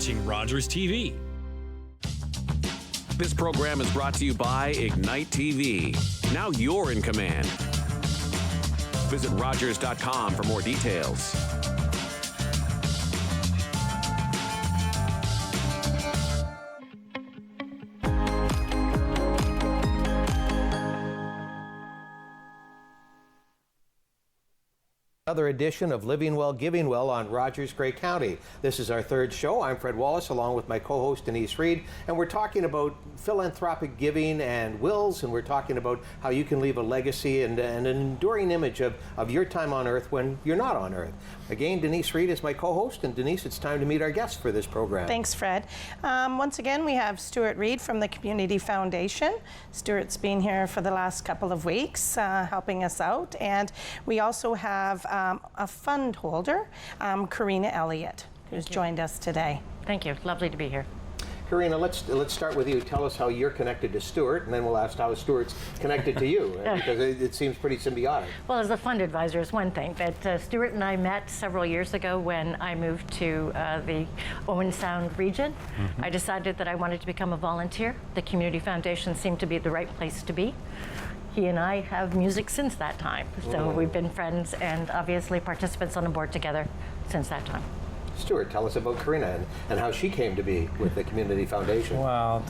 watching Rogers TV. This program is brought to you by Ignite TV. Now you're in command. Visit Rogers.com for more details. Another edition of Living Well, Giving Well on Rogers Grey County. This is our third show. I'm Fred Wallace along with my co-host Denise Reid, and we're talking about philanthropic giving and wills, and we're talking about how you can leave a legacy and an enduring image of your time on Earth when you're not on Earth. Again, Denise Reid is my co-host, and Denise, it's time to meet our guests for this program. Thanks, Fred. Once again, we have Stuart Reid from the Community Foundation. Stuart's been here for the last couple of weeks helping us out, and we also have a fund holder, Kerina Elliott, who's joined us today. Thank you. Lovely to be here. Kerina, let's start with you. Tell us how you're connected to Stuart, and then we'll ask how Stuart's connected to you, because it seems pretty symbiotic. Well, as a fund advisor is one thing, but Stuart and I met several years ago when I moved to the Owen Sound region. I decided that I wanted to become a volunteer. The Community Foundation seemed to be the right place to be. He and I have music since that time, so we've been friends and obviously participants on the board together since that time. Stuart, tell us about Kerina and how she came to be with the Community Foundation. Well,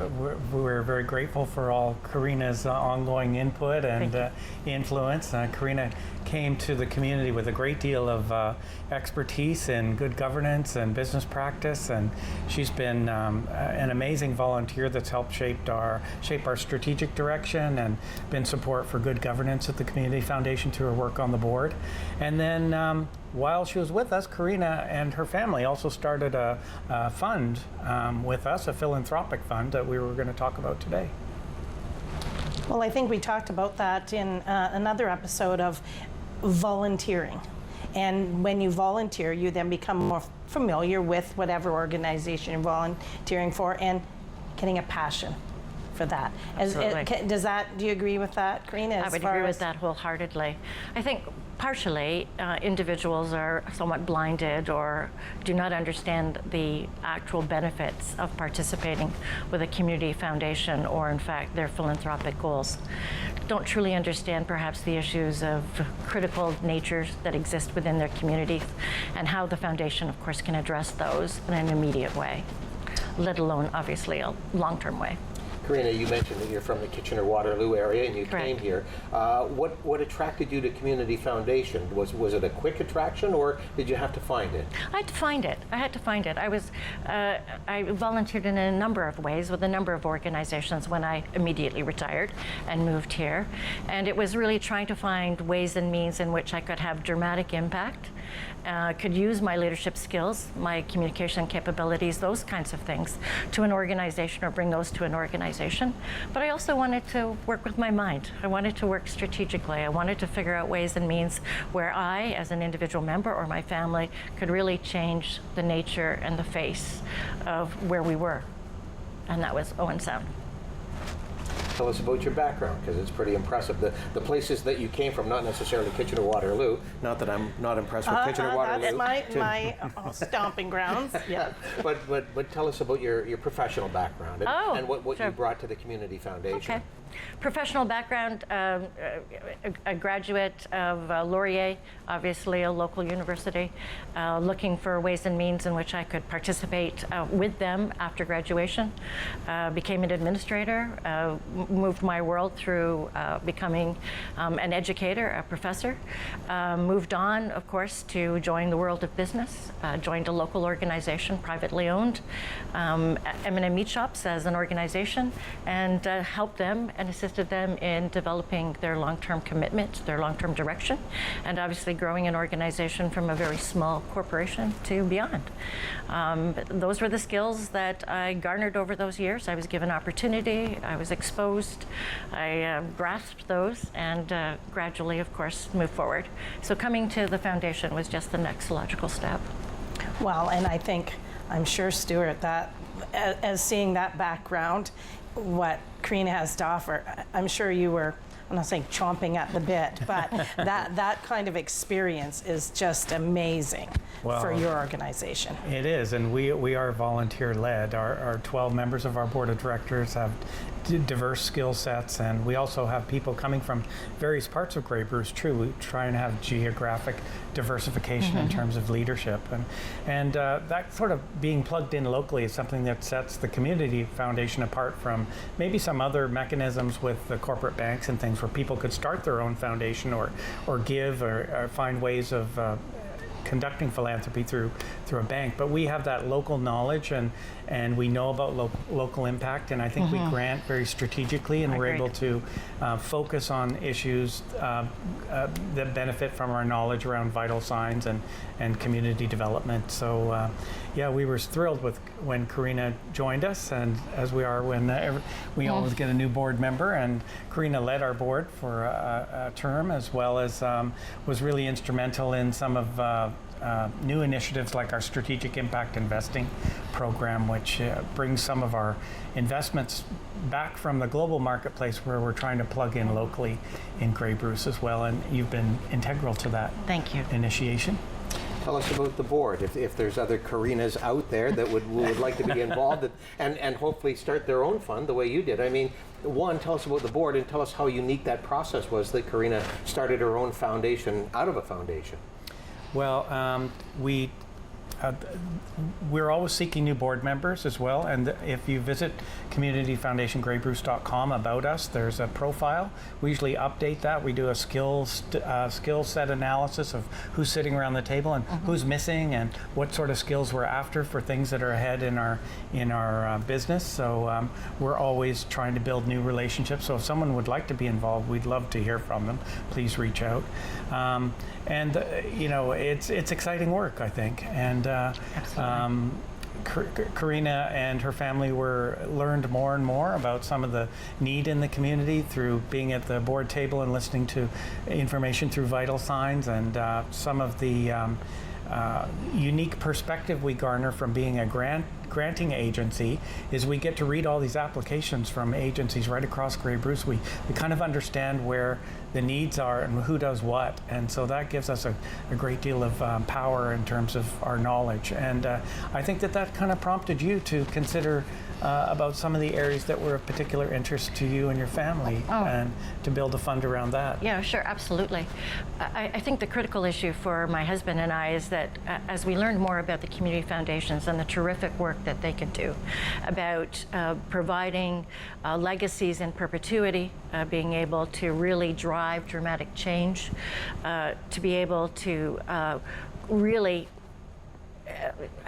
we're very grateful for all Kerina's ongoing input and influence. Kerina came to the community with a great deal of expertise in good governance and business practice, and she's been an amazing volunteer that's helped shape our strategic direction and been support for good governance at the Community Foundation through her work on the board. And then while she was with us, Kerina and her family also started a fund with us, a philanthropic fund that we were going to talk about today. Well, I think we talked about that in another episode of volunteering. And when you volunteer, you then become more familiar with whatever organization you're volunteering for and getting a passion for that. Do you agree with that, Kerina? I would agree with that wholeheartedly. I think partially individuals are somewhat blinded or do not understand the actual benefits of participating with a community foundation or in fact their philanthropic goals. Don't truly understand perhaps the issues of critical natures that exist within their communities and how the foundation of course can address those in an immediate way, let alone obviously a long-term way. Kerina, you mentioned that you're from the Kitchener-Waterloo area and you came here. What attracted you to Community Foundation? Was it a quick attraction or did you have to find it? I had to find it. I volunteered in a number of ways with a number of organizations when I immediately retired and moved here. And it was really trying to find ways and means in which I could have dramatic impact, could use my leadership skills, my communication capabilities, those kinds of things to an organization or bring those to an organization. But I also wanted to work with my mind. I wanted to work strategically. I wanted to figure out ways and means where I, as an individual member or my family, could really change the nature and the face of where we were. And that was Owen Sound. Tell us about your background, because it's pretty impressive. The places that you came from, not necessarily Kitchener-Waterloo. Not that I'm not impressed with Kitchener-Waterloo. That's my stomping grounds. Yeah. But tell us about your professional background and what sure. you brought to the Community Foundation. Okay. Professional background, a graduate of Laurier, obviously a local university, looking for ways and means in which I could participate with them after graduation. Became an administrator, moved my world through becoming an educator, a professor. Moved on, of course, to join the world of business, joined a local organization, privately owned, M&M Meat Shops as an organization, and helped them and assisted them in developing their long-term commitment, their long-term direction, and obviously growing an organization from a very small corporation to beyond. Those were the skills that I garnered over those years. I was given opportunity, I was exposed, I grasped those, and gradually, of course, moved forward. So coming to the foundation was just the next logical step. Well, and I'm sure, Stuart, that as seeing that background, what Kerina has to offer, I'm sure you were I'm not saying chomping at the bit, but that kind of experience is just amazing for your organization. It is, and we are volunteer-led. Our 12 members of our board of directors have diverse skill sets, and we also have people coming from various parts of Grey Bruce. True, we try and have geographic diversification in terms of leadership, and that sort of being plugged in locally is something that sets the community foundation apart from maybe some other mechanisms with the corporate banks and things where people could start their own foundation or give or find ways of conducting philanthropy through a bank. But we have that local knowledge, and we know about local impact, and I think we grant very strategically, and we're able to focus on issues that benefit from our knowledge around vital signs and community development. So yeah, we were thrilled when Kerina joined us, and as we are when we always get a new board member, and Kerina led our board for a term, as well as was really instrumental in some of new initiatives like our strategic impact investing program, which brings some of our investments back from the global marketplace where we're trying to plug in locally in Grey Bruce as well. And you've been integral to that initiation. Tell us about the board, if there's other Kerinas out there that would like to be involved and hopefully start their own fund the way you did. I mean, one, tell us about the board and tell us how unique that process was that Kerina started her own foundation out of a foundation. Well, we're always seeking new board members as well, and if you visit communityfoundationgraybruce.com about us, there's a profile. We usually update that. We do a skill set analysis of who's sitting around the table and who's missing and what sort of skills we're after for things that are ahead in our business. So we're always trying to build new relationships. So if someone would like to be involved, we'd love to hear from them. Please reach out. And you know, it's exciting work, I think, and Kerina and her family learned more and more about some of the need in the community through being at the board table and listening to information through vital signs, and some of the unique perspective we garner from being a granting agency is we get to read all these applications from agencies right across Grey Bruce. We kind of understand where the needs are and who does what, and so that gives us a great deal of power in terms of our knowledge. And I think that kind of prompted you to consider about some of the areas that were of particular interest to you and your family, and to build a fund around that. Yeah, sure, absolutely. I think the critical issue for my husband and I is that as we learned more about the community foundations and the terrific work that they could do about providing legacies in perpetuity, being able to really drive dramatic change, to be able to really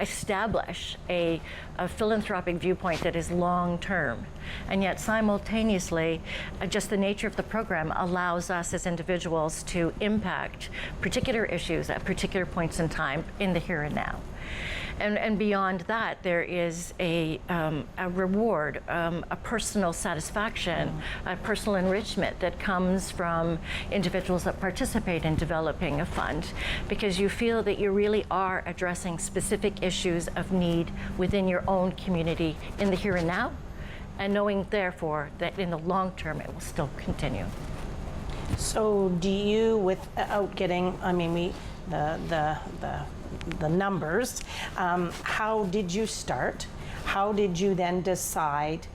establish a philanthropic viewpoint that is long-term, and yet simultaneously just the nature of the program allows us as individuals to impact particular issues at particular points in time in the here and now. And beyond that, there is a reward, a personal satisfaction, a personal enrichment that comes from individuals that participate in developing a fund, because you feel that you really are addressing specific issues of need within your own community in the here and now, and knowing, therefore, that in the long term it will still continue. So do you, without getting, I mean, the numbers, how did you start? How did you then decide?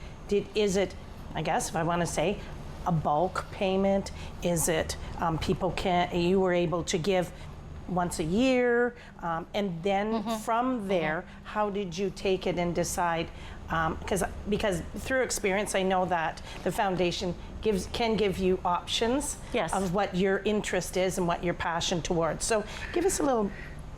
Is it, I guess if I want to say, a bulk payment? Is it you were able to give once a year, and then from there, how did you take it and decide? Because through experience, I know that the foundation can give you options of what your interest is and what your passion towards. So give us a little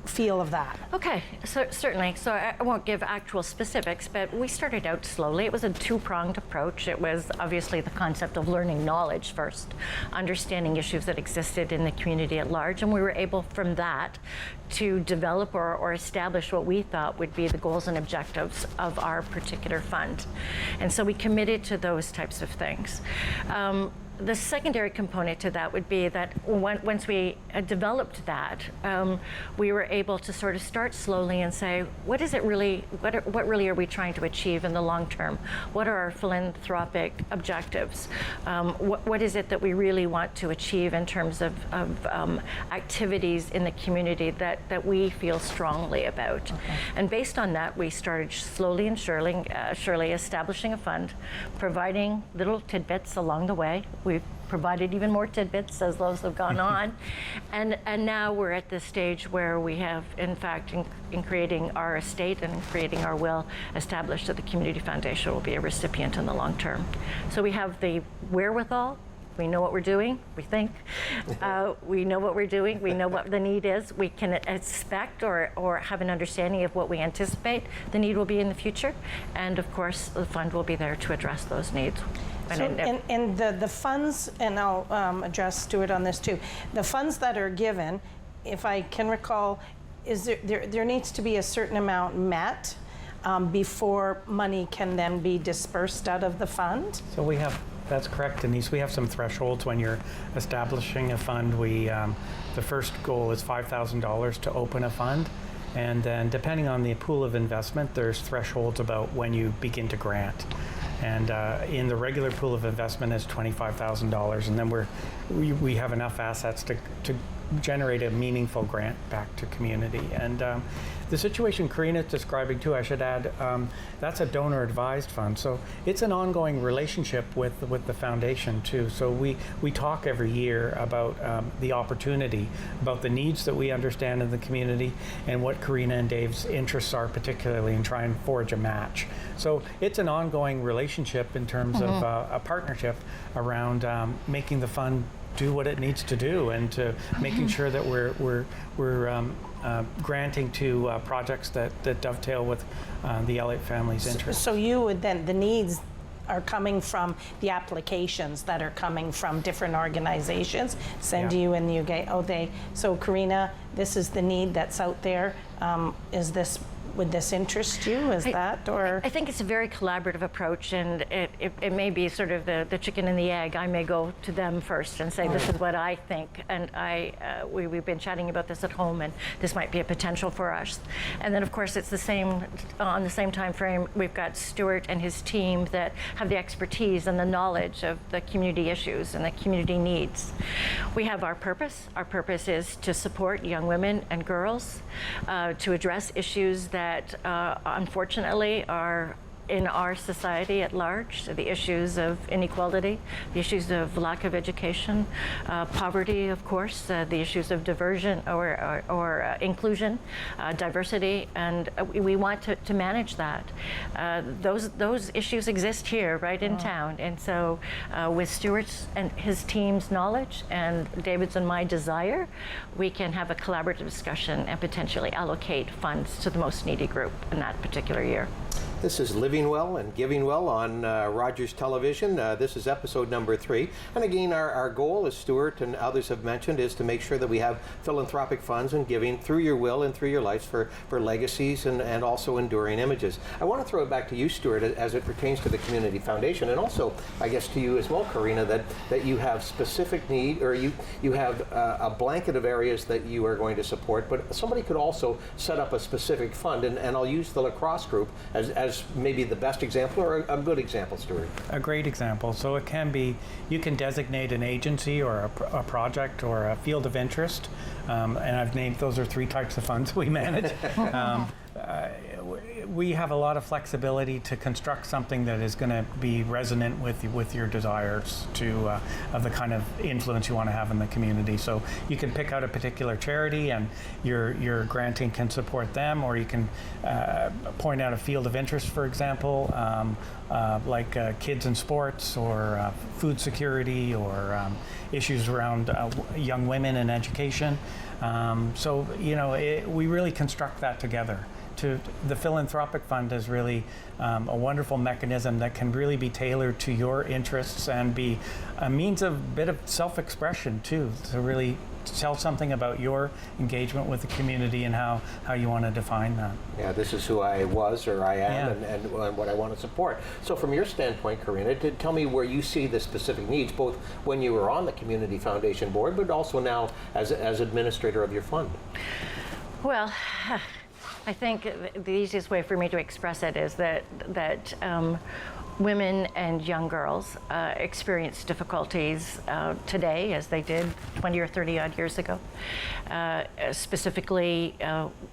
feel of that. Okay, so certainly. So I won't give actual specifics, but we started out slowly. It was a two-pronged approach. It was obviously the concept of learning knowledge first, understanding issues that existed in the community at large, and we were able from that to develop or establish what we thought would be the goals and objectives of our particular fund. And so we committed to those types of things. the secondary component to that would be that once we developed that, we were able to sort of start slowly and say, what really are we trying to achieve in the long term? What are our philanthropic objectives? What is it that we really want to achieve in terms of activities in the community that we feel strongly about? Okay. And based on that, we started slowly and surely establishing a fund, providing little tidbits along the way. We've provided even more tidbits as those have gone on. And now we're at this stage where we have, in fact, in creating our estate and in creating our will, established that the Community Foundation will be a recipient in the long term. So we have the wherewithal. We know what we're doing, we think. We know what we're doing, we know what the need is. We can expect or have an understanding of what we anticipate the need will be in the future. And of course, the fund will be there to address those needs. So, and the funds, and I'll address Stuart on this too, the funds that are given, if I can recall, is there needs to be a certain amount met before money can then be dispersed out of the fund? So we have, that's correct, Denise. We have some thresholds when you're establishing a fund. The first goal is $5,000 to open a fund. And then depending on the pool of investment, there's thresholds about when you begin to grant. And in the regular pool of investment is $25,000, and then we have enough assets to generate a meaningful grant back to community. And the situation Kerina is describing too, I should add, that's a donor advised fund. So it's an ongoing relationship with the foundation too. So we talk every year about the opportunity, about the needs that we understand in the community, and what Kerina and Dave's interests are particularly, and try and forge a match. So it's an ongoing relationship in terms of a partnership around making the fund do what it needs to do, and to making sure that we're granting to projects that dovetail with the Elliott family's interests. So you would then, the needs are coming from the applications that are coming from different organizations, send you and you get, so Kerina, this is the need that's out there. Would this interest you? I think it's a very collaborative approach, and it may be sort of the chicken and the egg. I may go to them first and say, this is what I think, and we've been chatting about this at home, and this might be a potential for us. And then, of course, it's the same, on the same time frame, we've got Stuart and his team that have the expertise and the knowledge of the community issues and the community needs. We have our purpose. Our purpose is to support young women and girls, to address issues that unfortunately are in our society at large, the issues of inequality, the issues of lack of education, poverty, of course, the issues of diversion or inclusion, diversity, and we want to manage that. Those issues exist here, right in town, and so with Stuart's and his team's knowledge and David's and my desire, we can have a collaborative discussion and potentially allocate funds to the most needy group in that particular year. This is Living Well and Giving Well on Rogers Television. This is episode number 3. And again, our goal, as Stuart and others have mentioned, is to make sure that we have philanthropic funds and giving through your will and through your lives for legacies and also enduring images. I want to throw it back to you, Stuart, as it pertains to the Community Foundation, and also, I guess, to you as well, Kerina, that you have specific need, or you have a blanket of areas that you are going to support, but somebody could also set up a specific fund, and I'll use the lacrosse group as maybe the best example, or a good example, Stuart? A great example. So it can be, you can designate an agency or a project or a field of interest, and I've named, those are 3 types of funds we manage. We have a lot of flexibility to construct something that is going to be resonant with your desires of the kind of influence you want to have in the community. So you can pick out a particular charity, and your granting can support them, or you can point out a field of interest, for example, like kids in sports, or food security, or issues around young women and education. So we really construct that together the philanthropic fund is really a wonderful mechanism that can really be tailored to your interests and be a means of bit of self-expression too, to really tell something about your engagement with the community and how you want to define that. Yeah, this is who I was or I am, Yeah. and what I want to support. So from your standpoint, Kerina, tell me where you see the specific needs, both when you were on the Community Foundation Board, but also now as administrator of your fund. Well, I think the easiest way for me to express it is that women and young girls experience difficulties today as they did 20 or 30 odd years ago. Specifically,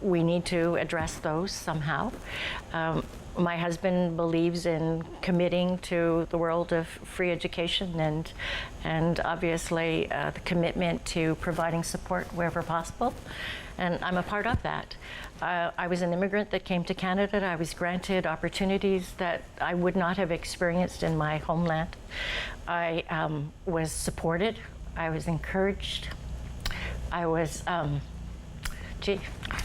we need to address those somehow. My husband believes in committing to the world of free education and obviously the commitment to providing support wherever possible. And I'm a part of that. I was an immigrant that came to Canada. I was granted opportunities that I would not have experienced in my homeland. I was supported. I was encouraged. I was,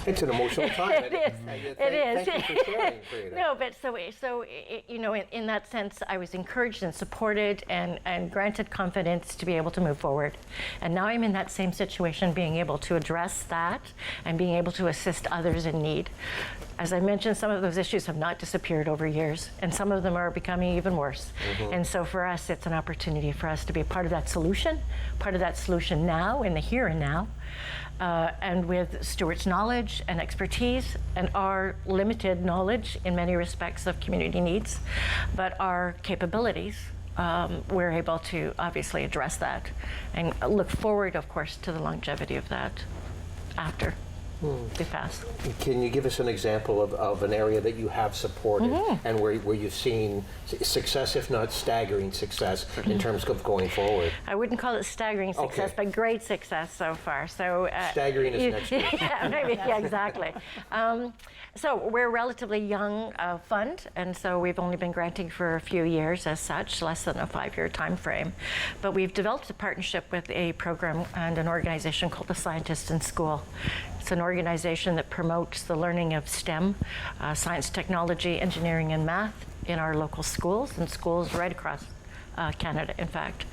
It's an emotional time. It is. Thank you for sharing, Kerina. No, but in that sense, I was encouraged and supported and granted confidence to be able to move forward. And now I'm in that same situation, being able to address that and being able to assist others in need. As I mentioned, some of those issues have not disappeared over years, and some of them are becoming even worse. And so for us, it's an opportunity for us to be a part of that solution now, in the here and now. And with Stuart's knowledge and expertise and our limited knowledge in many respects of community needs, but our capabilities, we're able to obviously address that and look forward, of course, to the longevity of that after we pass. Can you give us an example of an area that you have supported and where you've seen success, if not staggering success, in terms of going forward? I wouldn't call it staggering success, Okay. but great success so far. So Staggering is next year. Yeah, maybe, yeah, exactly. So we're a relatively young fund, and so we've only been granting for a few years as such, less than a 5-year time frame. But we've developed a partnership with a program and an organization called the Scientists in School. It's an organization that promotes the learning of STEM, science, technology, engineering, and math in our local schools and schools right across Canada, in fact.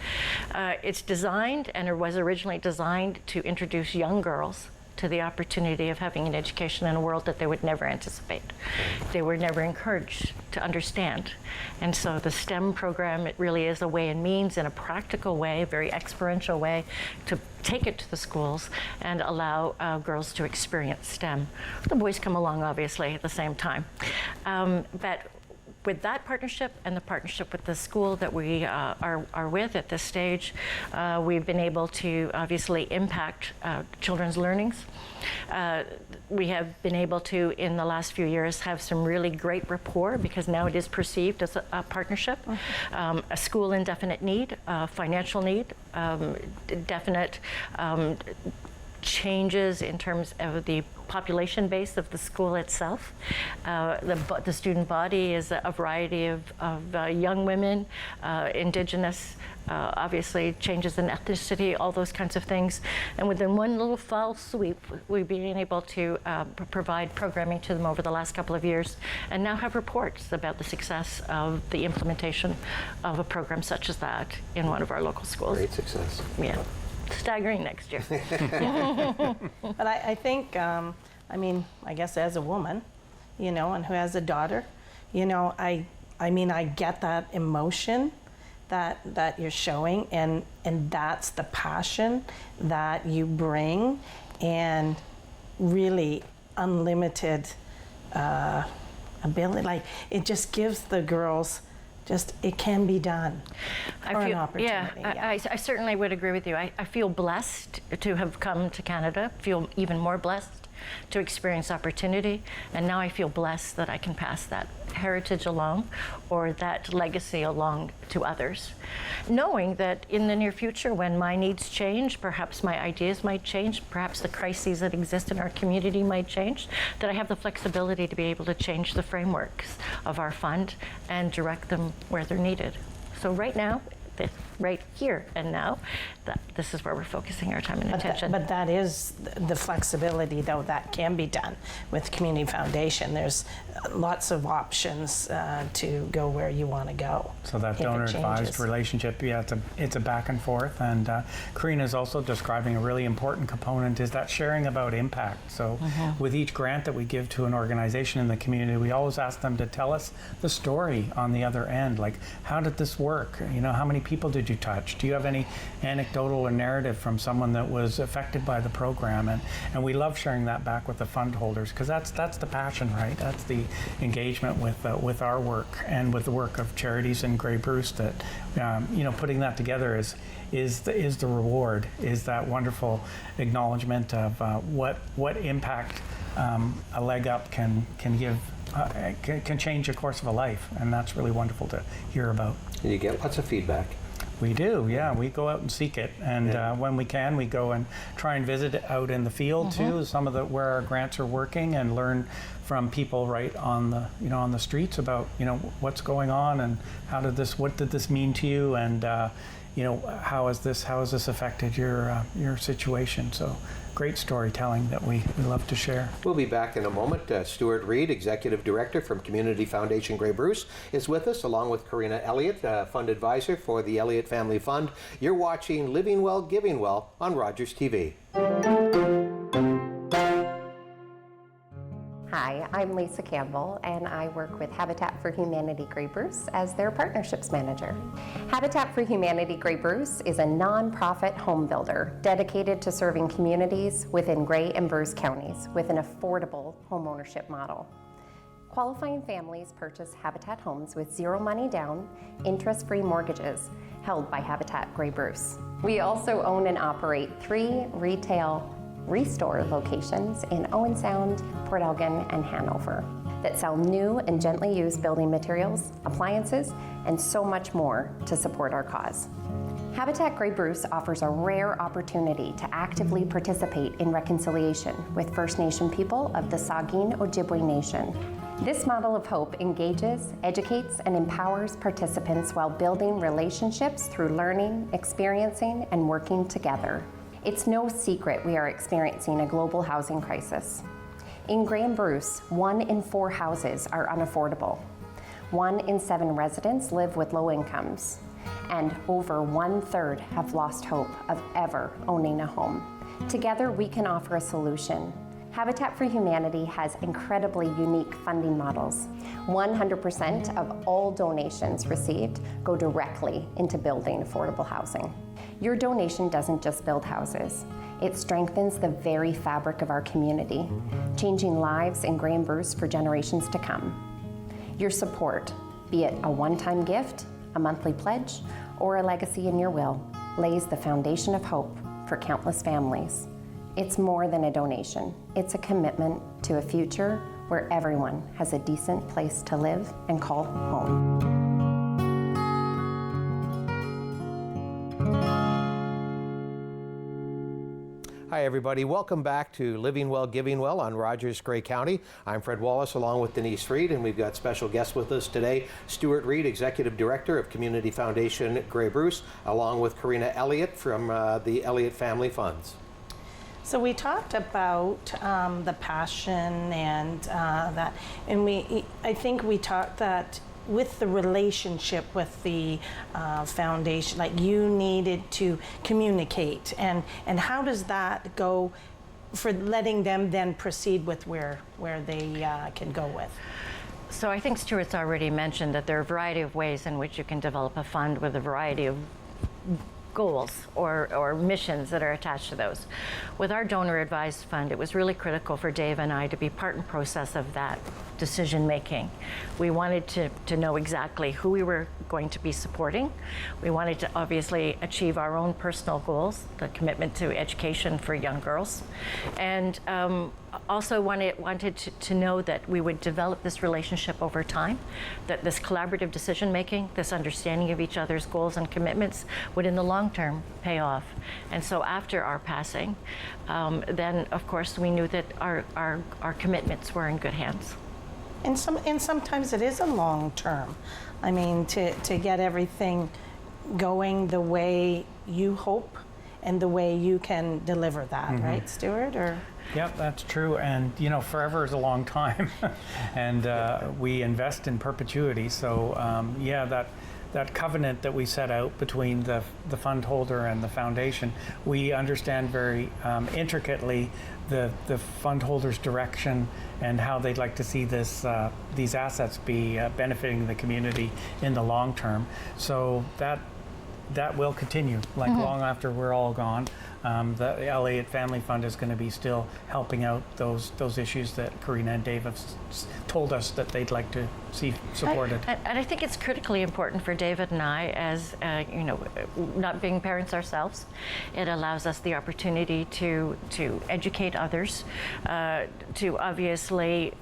It's designed, and it was originally designed to introduce young girls to the opportunity of having an education in a world that they would never anticipate. They were never encouraged to understand. And so the STEM program, it really is a way and means in a practical way, a very experiential way, to take it to the schools and allow girls to experience STEM. The boys come along, obviously, at the same time. But with that partnership and the partnership with the school that we are with at this stage, we've been able to obviously impact children's learnings. We have been able to, in the last few years, have some really great rapport because now it is perceived as a partnership. A school in definite need, financial need, definite changes in terms of the population base of the school itself. The student body is a variety of young women, Indigenous, obviously changes in ethnicity, all those kinds of things. And within one little foul sweep, we've been able to provide programming to them over the last couple of years and now have reports about the success of the implementation of a program such as that in one of our local schools. Great success. Yeah. Staggering next year. But I think, I mean, I guess as a woman, you know, and who has a daughter, you know, I mean, I get that emotion that you're showing, and that's the passion that you bring, and really unlimited ability. Like, it just gives the girls it can be done. An opportunity. I certainly would agree with you. I feel blessed to have come to Canada, feel even more blessed to experience opportunity, and now I feel blessed that I can pass that heritage along or that legacy along to others. Knowing that in the near future, when my needs change, perhaps my ideas might change, perhaps the crises that exist in our community might change, that I have the flexibility to be able to change the frameworks of our fund and direct them where they're needed. So right now, right here and now, this is where we're focusing our time and attention. But that is the flexibility, though, that can be done with Community Foundation. There's lots of options to go where you want to go. So that donor-advised relationship, yeah, it's a back and forth. And Kerina is also describing a really important component is that sharing about impact. So with each grant that we give to an organization in the community, we always ask them to tell us the story on the other end. Like, how did this work? You know, how many people did you touch? Do you have any anecdotal or narrative from someone that was affected by the program? And we love sharing that back with the fund holders, because that's the passion, right? That's the engagement with our work and with the work of charities in Grey Bruce, that you know, putting that together is the reward, is that wonderful acknowledgement of what impact a leg up can give, can change the course of a life, and that's really wonderful to hear about. You get lots of feedback. We do, yeah. We go out and seek it, and when we can, we go and try and visit out in the field too, some of where our grants are working, and learn from people right on the on the streets about what's going on and what did this mean to you, and how has this affected your situation. So great storytelling that we love to share. We'll be back in a moment. Stuart Reid, Executive Director from Community Foundation Grey Bruce, is with us, along with Kerina Elliott, Fund Advisor for the Elliott Family Fund. You're watching Living Well, Giving Well on Rogers TV. Hi, I'm Lisa Campbell, and I work with Habitat for Humanity Grey Bruce as their Partnerships Manager. Habitat for Humanity Grey Bruce is a nonprofit home builder dedicated to serving communities within Grey and Bruce counties with an affordable homeownership model. Qualifying families purchase Habitat homes with zero money down, interest-free mortgages held by Habitat Grey Bruce. We also own and operate 3 retail Restore locations in Owen Sound, Port Elgin, and Hanover that sell new and gently used building materials, appliances, and so much more to support our cause. Habitat Grey Bruce offers a rare opportunity to actively participate in reconciliation with First Nation people of the Saugeen Ojibwe Nation. This model of hope engages, educates, and empowers participants while building relationships through learning, experiencing, and working together. It's no secret we are experiencing a global housing crisis. In Grey and Bruce, 1 in 4 houses are unaffordable. 1 in 7 residents live with low incomes, and over 1/3 have lost hope of ever owning a home. Together, we can offer a solution. Habitat for Humanity has incredibly unique funding models. 100% of all donations received go directly into building affordable housing. Your donation doesn't just build houses. It strengthens the very fabric of our community, changing lives in Grey and Bruce for generations to come. Your support, be it a one-time gift, a monthly pledge, or a legacy in your will, lays the foundation of hope for countless families. It's more than a donation. It's a commitment to a future where everyone has a decent place to live and call home. Hi, everybody. Welcome back to Living Well, Giving Well on Rogers, Grey County. I'm Fred Wallace, along with Denise Reid, and we've got special guests with us today. Stuart Reid, Executive Director of Community Foundation Grey Bruce, along with Kerina Elliott from the Elliott Family Funds. So we talked about the passion and that, and I think we talked that with the relationship with the foundation, like you needed to communicate, and how does that go for letting them then proceed with where they can go with? So I think Stuart's already mentioned that there are a variety of ways in which you can develop a fund with a variety of goals or missions that are attached to those. With our donor advised fund, it was really critical for Dave and I to be part and process of that decision making. We wanted to know exactly who we were going to be supporting. We wanted to obviously achieve our own personal goals, the commitment to education for young girls, and also wanted to know that we would develop this relationship over time, that this collaborative decision making, this understanding of each other's goals and commitments would in the long term pay off. And so after our passing, then of course we knew that our commitments were in good hands. And sometimes it is a long term. I mean, to get everything going the way you hope and the way you can deliver that, right, Stuart? Or Yep, that's true. And forever is a long time, and we invest in perpetuity. So that covenant that we set out between the fund holder and the foundation, we understand very intricately the fund holder's direction and how they'd like to see these assets be benefiting the community in the long term. So that will continue, long after we're all gone. The Elliott Family Fund is going to be still helping out those issues that Kerina and Dave have told us that they'd like to see supported. And I think it's critically important for David and I, as not being parents ourselves. It allows us the opportunity to educate others, to obviously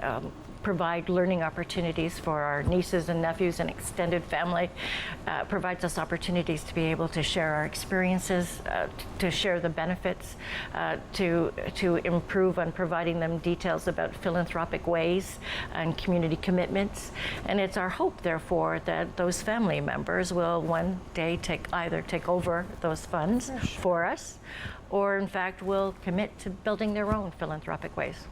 provide learning opportunities for our nieces and nephews and extended family, provides us opportunities to be able to share our experiences, to share the benefits, to improve on providing them details about philanthropic ways and community commitments. And it's our hope, therefore, that those family members will one day either take over those funds for us, or in fact will commit to building their own philanthropic ways.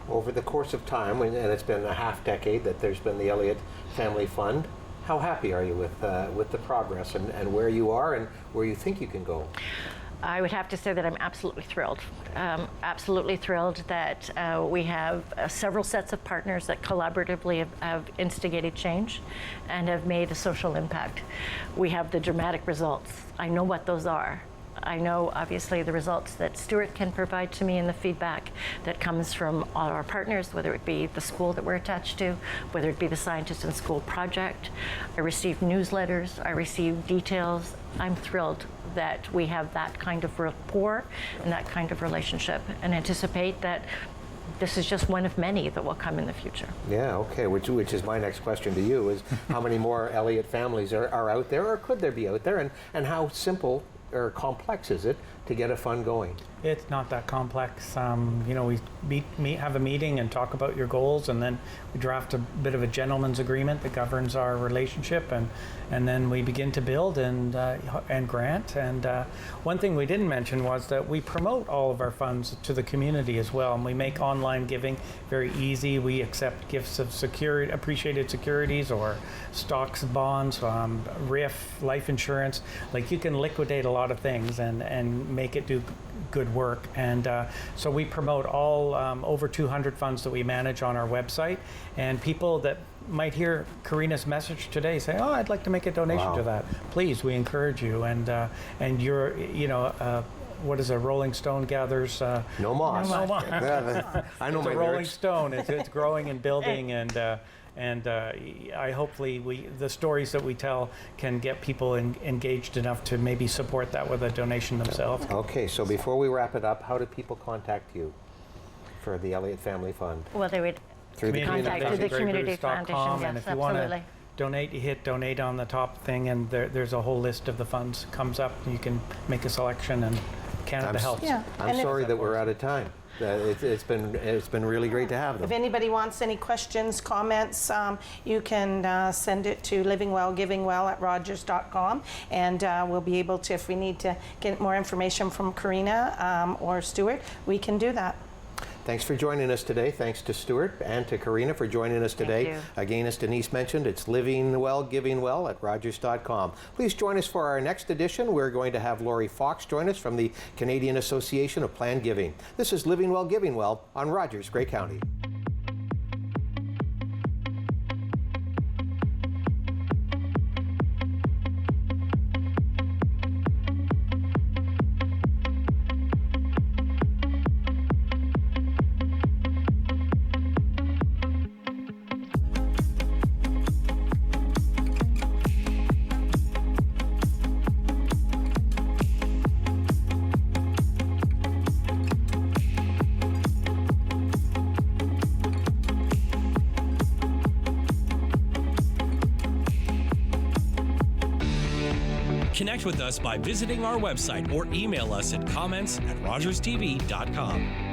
Over the course of time, and it's been a half decade that there's been the Elliott Family Fund, how happy are you with the progress and where you are and where you think you can go? I would have to say that I'm absolutely thrilled. Absolutely thrilled that we have several sets of partners that collaboratively have instigated change and have made a social impact. We have the dramatic results. I know what those are. I know, obviously, the results that Stuart can provide to me and the feedback that comes from all our partners, whether it be the school that we're attached to, whether it be the Scientist in School project. I receive newsletters, I receive details. I'm thrilled that we have that kind of rapport and that kind of relationship, and anticipate that this is just one of many that will come in the future. Yeah, okay, which is my next question to you, is how many more Elliott families are out there, or could there be out there, and how simple or complex is it to get a fund going? It's not that complex. We have a meeting and talk about your goals, and then we draft a bit of a gentleman's agreement that governs our relationship, and then we begin to build and grant. And one thing we didn't mention was that we promote all of our funds to the community as well, and we make online giving very easy. We accept gifts of appreciated securities, or stocks, bonds, RIF, life insurance. Like, you can liquidate a lot of things and make it do good work. And so we promote all over 200 funds that we manage on our website, and people that might hear Kerina's message today say, "Oh, I'd like to make a donation to that." Please, we encourage you. And you're, what is a Rolling Stone gathers? No moss. No moss. I know it's my a Rolling lyrics. Stone. It's growing and building, and I hopefully the stories that we tell can get people engaged enough to maybe support that with a donation themselves. Okay, so before we wrap it up, how do people contact you for the Elliott Family Fund? Well, they would Through the contact through the Community Foundation. And Yes, if you want to absolutely. donate, you hit donate on the top thing, and there's a whole list of the funds comes up, and you can make a selection, and Canada helps. Yeah. I'm And if- sorry that we're out of time. It's been really great to have them. If anybody wants any questions, comments, you can send it to livingwellgivingwell@rogers.com, and we'll be able to, if we need to get more information from Kerina or Stuart, we can do that. Thanks for joining us today. Thanks to Stuart and to Kerina for joining us today. you. Again, as Denise mentioned, it's livingwellgivingwell@rogers.com. Please join us for our next edition. We're going to have Lori Fox join us from the Canadian Association of Planned Giving. This is Living Well, Giving Well on Rogers, Grey County. Connect with us by visiting our website or email us at comments@rogerstv.com.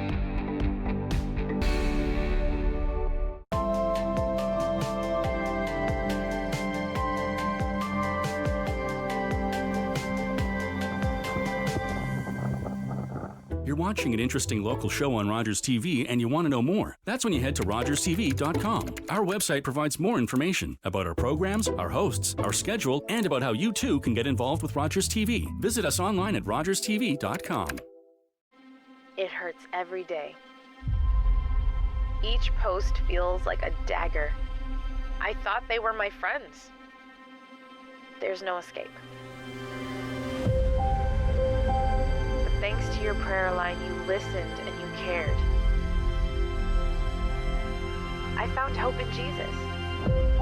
You're watching an interesting local show on Rogers TV and you want to know more. That's when you head to RogersTV.com. Our website provides more information about our programs, our hosts, our schedule, and about how you too can get involved with Rogers TV. Visit us online at RogersTV.com. It hurts every day. Each post feels like a dagger. I thought they were my friends. There's no escape. But thanks to your prayer line, you listened and you cared. I found hope in Jesus.